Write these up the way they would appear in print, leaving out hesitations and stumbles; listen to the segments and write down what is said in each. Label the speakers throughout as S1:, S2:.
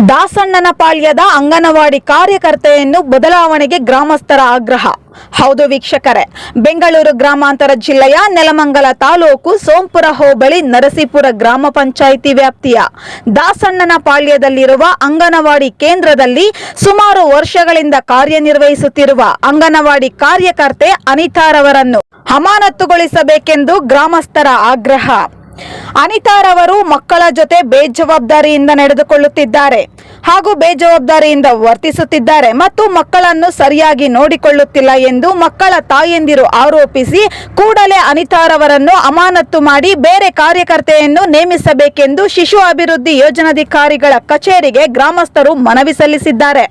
S1: ದಾಸಣ್ಣನ ಪಾಳ್ಯದ ಅಂಗನವಾಡಿ ಕಾರ್ಯಕರ್ತೆಯನ್ನು ಬದಲಾವಣೆಗೆ ಗ್ರಾಮಸ್ಥರ ಆಗ್ರಹ. ಹೌದು ವೀಕ್ಷಕರೇ, ಬೆಂಗಳೂರು ಗ್ರಾಮಾಂತರ ಜಿಲ್ಲೆಯ ನೆಲಮಂಗಲ ತಾಲೂಕು ಸೋಂಪುರ ಹೋಬಳಿ ನರಸೀಪುರ ಗ್ರಾಮ ಪಂಚಾಯಿತಿ ವ್ಯಾಪ್ತಿಯ ದಾಸಣ್ಣನ ಪಾಳ್ಯದಲ್ಲಿರುವ ಅಂಗನವಾಡಿ ಕೇಂದ್ರದಲ್ಲಿ ಸುಮಾರು ವರ್ಷಗಳಿಂದ ಕಾರ್ಯನಿರ್ವಹಿಸುತ್ತಿರುವ ಅಂಗನವಾಡಿ ಕಾರ್ಯಕರ್ತೆ ಅನಿತಾರವರನ್ನು ಅಮಾನತುಗೊಳಿಸಬೇಕೆಂದು ಗ್ರಾಮಸ್ಥರ ಆಗ್ರಹ. ಅನಿತಾರವರು ಮಕ್ಕಳ ಜೊತೆ ಬೇಜವಾಬ್ದಾರಿಯಿಂದ ನಡೆದುಕೊಳ್ಳುತ್ತಿದ್ದಾರೆ ಹಾಗೂ ಬೇಜವಾಬ್ದಾರಿಯಿಂದ ವರ್ತಿಸುತ್ತಿದ್ದಾರೆ ಮತ್ತು ಮಕ್ಕಳನ್ನು ಸರಿಯಾಗಿ ನೋಡಿಕೊಳ್ಳುತ್ತಿಲ್ಲ ಎಂದು ಮಕ್ಕಳ ತಾಯಂದಿರು ಆರೋಪಿಸಿ ಕೂಡಲೇ ಅನಿತಾರವರನ್ನು ಅಮಾನತು ಮಾಡಿ ಬೇರೆ ಕಾರ್ಯಕರ್ತೆಯನ್ನು ನೇಮಿಸಬೇಕೆಂದು ಶಿಶು ಅಭಿವೃದ್ಧಿ ಯೋಜನಾಧಿಕಾರಿಗಳ ಕಚೇರಿಗೆ ಗ್ರಾಮಸ್ಥರು ಮನವಿ ಸಲ್ಲಿಸಿದ್ದಾರೆ.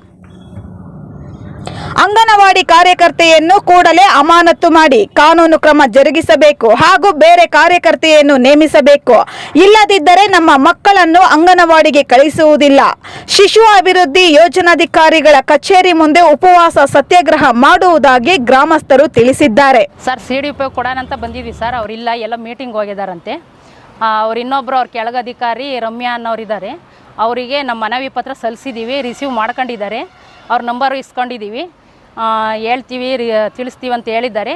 S1: ಅಂಗನವಾಡಿ ಕಾರ್ಯಕರ್ತೆಯನ್ನು ಕೂಡಲೇ ಅಮಾನತು ಮಾಡಿ ಕಾನೂನು ಕ್ರಮ ಜರುಗಿಸಬೇಕು ಹಾಗೂ ಬೇರೆ ಕಾರ್ಯಕರ್ತೆಯನ್ನು ನೇಮಿಸಬೇಕು. ಇಲ್ಲದಿದ್ದರೆ ನಮ್ಮ ಮಕ್ಕಳನ್ನು ಅಂಗನವಾಡಿಗೆ ಕಳಿಸುವುದಿಲ್ಲ. ಶಿಶು ಅಭಿವೃದ್ಧಿ ಯೋಜನಾಧಿಕಾರಿಗಳ ಕಚೇರಿ ಮುಂದೆ ಉಪವಾಸ ಸತ್ಯಾಗ್ರಹ ಮಾಡುವುದಾಗಿ ಗ್ರಾಮಸ್ಥರು ತಿಳಿಸಿದ್ದಾರೆ.
S2: ಸರ್ CDP ಕೊಡೋಣ ಅಂತ ಬಂದಿದ್ವಿ ಸರ್, ಅವರಿಲ್ಲ, ಎಲ್ಲ ಮೀಟಿಂಗ್ ಹೋಗಿದ್ದಾರಂತೆ. ಅವ್ರು ಇನ್ನೊಬ್ಬರು ಅವ್ರ ಕೆಳಗಧಿಕಾರಿ ರಮ್ಯಾ ಅನ್ನೋರಿದ್ದಾರೆ, ಅವರಿಗೆ ನಮ್ಮ ಮನವಿ ಪತ್ರ ಸಲ್ಲಿಸಿದ್ದೀವಿ, ರಿಸೀವ್ ಮಾಡ್ಕೊಂಡಿದ್ದಾರೆ. ಅವ್ರ ನಂಬರು ಇಸ್ಕೊಂಡಿದ್ದೀವಿ, ಹೇಳ್ತೀವಿ, ತಿಳಿಸ್ತೀವಿ ಅಂತ ಹೇಳಿದ್ದಾರೆ.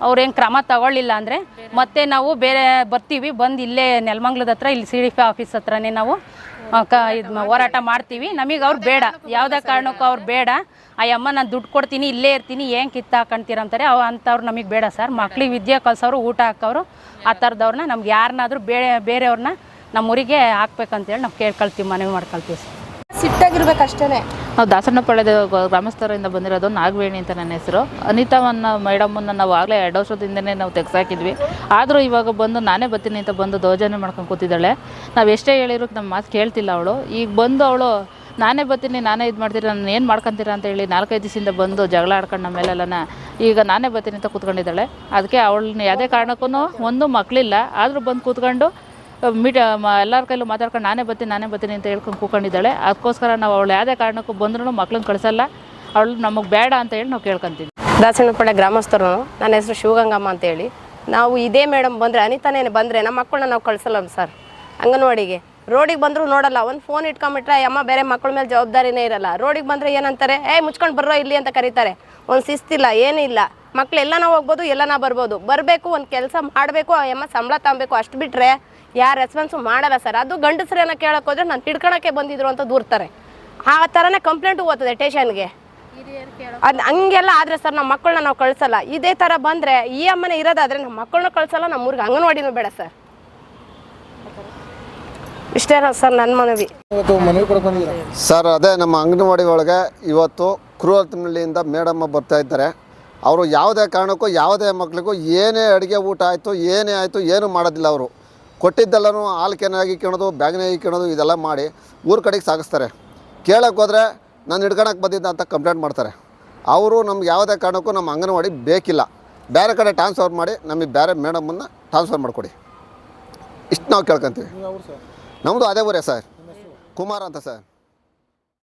S2: ಅವ್ರು ಏನು ಕ್ರಮ ತಗೊಳ್ಳಿಲ್ಲ ಅಂದರೆ ಮತ್ತೆ ನಾವು ಬೇರೆ ಬರ್ತೀವಿ, ಬಂದು ಇಲ್ಲೇ ನೆಲಮಂಗಲದ ಹತ್ರ ಇಲ್ಲಿ CDP ಆಫೀಸ್ ಹತ್ರನೇ ನಾವು ಹೋರಾಟ ಮಾಡ್ತೀವಿ. ನಮಗೆ ಅವ್ರು ಬೇಡ, ಯಾವುದೇ ಕಾರಣಕ್ಕೂ ಅವ್ರು ಬೇಡ. ಅಯ್ಯಮ್ಮ ನಾನು ದುಡ್ಡು ಕೊಡ್ತೀನಿ, ಇಲ್ಲೇ ಇರ್ತೀನಿ, ಏನು ಕಿತ್ತಾಕೊಂತೀರ ಅಂತಾರೆ. ಅಂಥವ್ರು ನಮಗೆ ಬೇಡ ಸರ್. ಮಕ್ಳಿಗೆ ವಿದ್ಯೆ ಕಲ್ಸೋರು, ಊಟ ಹಾಕೋರು, ಆ ಥರದವ್ರನ್ನ ನಮ್ಗೆ ಯಾರನ್ನಾದ್ರೂ ಬೇರೆಯವ್ರನ್ನ ನಮ್ಮೂರಿಗೆ ಹಾಕ್ಬೇಕಂತೇಳಿ ನಾವು ಕೇಳ್ಕೊಳ್ತೀವಿ, ಮನವಿ ಮಾಡ್ಕೊಳ್ತೀವಿ ಸರ್.
S3: ಸಿಟ್ಟಾಗಿರ್ಬೇಕು ಅಷ್ಟೇ.
S4: ನಾವು ದಾಸಣ್ಣಪಾಳ್ಯದ ಗ್ರಾಮಸ್ಥರಿಂದ ಬಂದಿರೋದು. ನಾಗವೇಣಿ ಅಂತ ನನ್ನ ಹೆಸರು. ಅನಿತಾವನ್ನು ಮೇಡಮನ್ನು ನಾವು ಆಗಲೇ 2 ವರ್ಷದಿಂದನೇ ನಾವು ತೆಗೆಸಾಕಿದ್ವಿ. ಆದರೂ ಇವಾಗ ಬಂದು ನಾನೇ ಬರ್ತೀನಿ ಅಂತ ಬಂದು ದೌರ್ಜನ್ಯ ಮಾಡ್ಕೊಂಡು ಕೂತಿದ್ದಾಳೆ. ನಾವು ಎಷ್ಟೇ ಹೇಳಿದ್ರು ನಮ್ಮ ಮಾತು ಕೇಳ್ತಿಲ್ಲ ಅವಳು. ಈಗ ಬಂದು ಅವಳು ನಾನೇ ಬರ್ತೀನಿ, ನಾನೇ ಇದು ಮಾಡ್ತೀನಿ, ನಾನು ಏನು ಮಾಡ್ಕೊತೀರಾ ಅಂತ ಹೇಳಿ 4-5 ದಿವಸದಿಂದ ಬಂದು ಜಗಳ ಆಡ್ಕೊಂಡು ನಮ್ಮ ಮೇಲೆಲ್ಲನ ಈಗ ನಾನೇ ಬರ್ತೀನಿ ಅಂತ ಕೂತ್ಕೊಂಡಿದ್ದಾಳೆ. ಅದಕ್ಕೆ ಅವಳನ್ನ ಯಾವುದೇ ಕಾರಣಕ್ಕೂ ಒಂದು ಮಕ್ಕಳಿಲ್ಲ, ಆದರೂ ಬಂದು ಕೂತ್ಕೊಂಡು ಎಲ್ಲರ ಕೈಲೂ ಮಾತಾಡ್ಕೊಂಡು ನಾನೇ ಬರ್ತೀನಿ ಅಂತ ಹೇಳ್ಕೊಂಡು ಕೂತ್ಕೊಂಡಿದ್ದಾಳೆ. ಅದಕ್ಕೋಸ್ಕರ ನಾವು ಅವಳು ಯಾವುದೇ ಕಾರಣಕ್ಕೂ ಬಂದ್ರೂ ಮಕ್ಳನ್ನ ಕಳಿಸಲ್ಲ. ಅವಳು ನಮಗೆ ಬೇಡ ಅಂತ ಹೇಳಿ ನಾವು ಕೇಳ್ಕೊತೀವಿ.
S3: ದಾಸಣ್ಣಪಾಳ್ಯ ಗ್ರಾಮಸ್ಥರು. ನನ್ನ ಹೆಸರು ಶಿವಗಂಗಮ್ಮ ಅಂತೇಳಿ. ನಾವು ಇದೇ ಮೇಡಮ್ ಬಂದರೆ, ಅನಿತಾನೇ ಬಂದರೆ ನಮ್ಮ ಮಕ್ಕಳನ್ನ ನಾವು ಕಳಿಸಲ್ಲ ಸರ್ ಅಂಗನವಾಡಿಗೆ. ರೋಡಿಗೆ ಬಂದರೂ ನೋಡಲ್ಲ, ಒಂದು ಫೋನ್ ಇಟ್ಕೊಂಬಿಟ್ರೆ ಅಮ್ಮ ಬೇರೆ ಮಕ್ಕಳ ಮೇಲೆ ಜವಾಬ್ದಾರಿನೇ ಇರಲ್ಲ. ರೋಡಿಗೆ ಬಂದರೆ ಏನಂತಾರೆ, ಮುಚ್ಕೊಂಡು ಬರ್ರೋ ಇಲ್ಲಿ ಅಂತ ಕರೀತಾರೆ. ಒಂದು ಶಿಸ್ತಿಲ್ಲ, ಏನಿಲ್ಲ. ಮಕ್ಳು ಎಲ್ಲನ ಹೋಗ್ಬೋದು, ಎಲ್ಲನ ಬರ್ಬೋದು. ಬರಬೇಕು, ಒಂದು ಕೆಲಸ ಮಾಡಬೇಕು, ಅಮ್ಮ ಸಂಬಳ ತಗೊಬೇಕು, ಅಷ್ಟು ಬಿಟ್ಟರೆ ಯಾರು ರೆಸ್ಪಾನ್ಸು ಮಾಡಲ್ಲ ಸರ್. ಅದು ಗಂಡಸ್ರೇನ ಕೇಳಕ್ಕೆ ಹೋದ್ರೆ ನಾನು ಹಿಡ್ಕೊಳಕ್ಕೆ ಬಂದಿದ್ರು ಅಂತ ದೂರ್ತಾರೆ. ಆ ಥರನೇ ಕಂಪ್ಲೇಂಟು ಹೋಗ್ತದೆ ಸ್ಟೇಷನ್ಗೆ. ಅದು ಹಂಗೆಲ್ಲ ಆದರೆ ಸರ್ ನಮ್ಮ ಮಕ್ಕಳನ್ನ ನಾವು ಕಳಿಸಲ್ಲ. ಇದೇ ಥರ ಬಂದರೆ ಈ ಅಮ್ಮನೇ ಇರೋದಾದರೆ ನಮ್ಮ ಮಕ್ಕಳನ್ನ ಕಳಿಸಲ್ಲ, ನಮ್ಮ ಊರಿಗೆ ಅಂಗನವಾಡಿನೂ ಬೇಡ ಸರ್. ಇಷ್ಟೇ ಸರ್ ನನ್ನ ಮನವಿ.
S5: ಸರ್ ಅದೇ ನಮ್ಮ ಅಂಗನವಾಡಿ ಒಳಗೆ ಇವತ್ತು ಕ್ರೂರತನಹಳ್ಳಿಯಿಂದ ಮೇಡಮ್ಮ ಬರ್ತಾ ಇದ್ದಾರೆ. ಅವರು ಯಾವುದೇ ಕಾರಣಕ್ಕೂ ಯಾವುದೇ ಮಕ್ಕಳಿಗೂ ಏನೇ ಅಡುಗೆ ಊಟ ಆಯಿತು, ಏನೇ ಆಯಿತು, ಏನೂ ಮಾಡೋದಿಲ್ಲ. ಅವರು ಕೊಟ್ಟಿದ್ದೆಲ್ಲನೂ ಹಾಲು ಕೆನಾಗಿ ಕಿಣೋದು, ಬ್ಯಾಗ್ನಾಗಿ ಕಿಣೋದು, ಇದೆಲ್ಲ ಮಾಡಿ ಊರ ಕಡೆಗೆ ಸಾಗಿಸ್ತಾರೆ. ಕೇಳಕ್ಕೆ ಹೋದರೆ ನಾನು ಹಿಡ್ಕೊಳಕ್ಕೆ ಬಂದಿದ್ದ ಅಂತ ಕಂಪ್ಲೇಂಟ್ ಮಾಡ್ತಾರೆ. ಅವರು ನಮ್ಗೆ ಯಾವುದೇ ಕಾರಣಕ್ಕೂ ನಮ್ಮ ಅಂಗನವಾಡಿ ಬೇಕಿಲ್ಲ, ಬೇರೆ ಕಡೆ ಟ್ರಾನ್ಸ್ಫರ್ ಮಾಡಿ ನಮಗೆ ಬೇರೆ ಮೇಡಮನ್ನು ಟ್ರಾನ್ಸ್ಫರ್ ಮಾಡಿಕೊಡಿ, ಇಷ್ಟು ನಾವು ಕೇಳ್ಕೊತೀವಿ. ನಮ್ಮದು ಅದೇ ಊರೇ ಸರ್, ಕುಮಾರ್ ಅಂತ ಸರ್.